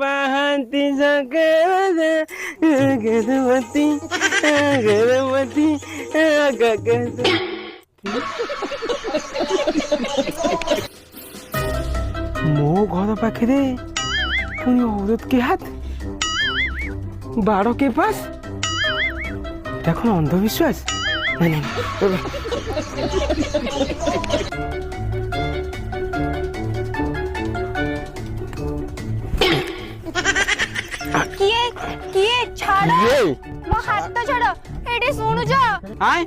ବାହାନ୍ତି ସକାଳେ ଗରମତି ଗରମତି ମୋ ଘର ପାଖରେ ପୁଣି औरत के हाथ बाड़ के पास देखो अंधविश्वास नहीं किए किए छाड़ो मो हाथ तो छाड़ो एडी सुनु जो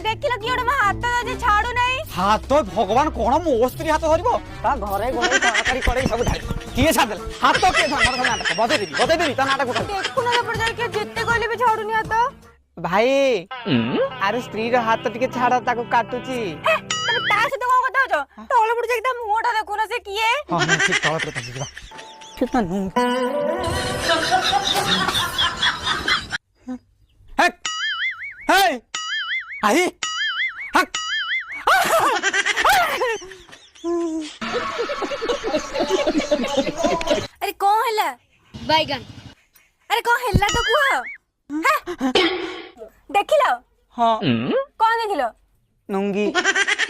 देखिलो कि ओडे मो हाथ तो छाड़ू नहीं हाथ तो भगवान कोन मो स्त्री हाथ धरिबो ता घरे गोले तरकारी कड़े सब धाई किए छाड़ दे हाथ तो के धर नाटक बजे देबी ता नाटक उठा देखु ना पड़ जाय के जित्ते कहले भी छाड़ू नहीं हाथ भाई अरे स्त्री रो हाथ टिके छाड़ ताको काटुची तमे ता से तो को कहता हो तोले पड़ जाय एकदम मुंहटा देखो ना से किए हां ठीक तोले पड़ जा कितना नु हक हे आई हक अरे कौन हैला बैगन अरे कौन हैला तो कुआ देखिलो हां कौन देखिलो नंगी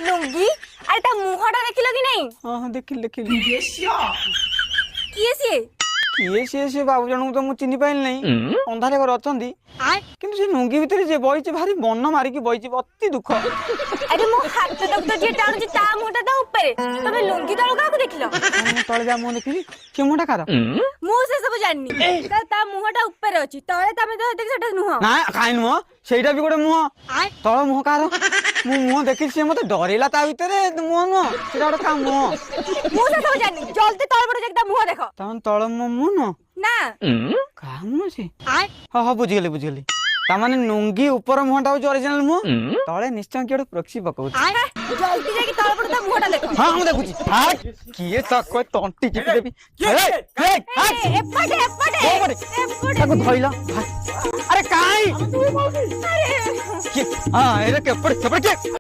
लुंगी अरे ता मुंहटा देखिलो कि नहीं हां देखिल किए किए से बाबू जनू तो मु चिन्ह पाइल नहीं अंधारे घर अछंदी किंतु से नुंगी भीतर जे बइचे भारी मन मारी की बइचे अति दुख अरे मो हाथ तक तो जे टाणु जे ता मुंहटा ता ऊपर तबे लुंगी तळ का को देखिलो तळे जा मुंह देखिली के मुंहटा कार मु से सब जाननी ता मुंहटा ऊपर अछि तळे तमे तो देख सेटा नुह ना काई नुह सेटा भी गोटे मुंह तळ मुंह कार मु मुंह देखि से मते डरेला ता भीतर मुंह नुह सेटा गोटे का मुंह मु से सब जाननी जल्दी तळ पड़ जे एकदम मुंह देखो तन तळ मुंह न ना का मुंह से हां हां बुझिगली ता माने नुंगी ऊपर मुंहटा हो ओरिजिनल मुंह तळे निश्चय केडो प्रॉक्सी पकाउ जल्दी जाके तळ पड़ ता मुंहटा देखो हां हम देखुची हां किए ता कोई तंटी चिपि देबी एपटे ताको धइला अरे काई अरे हां एरे के पड़ के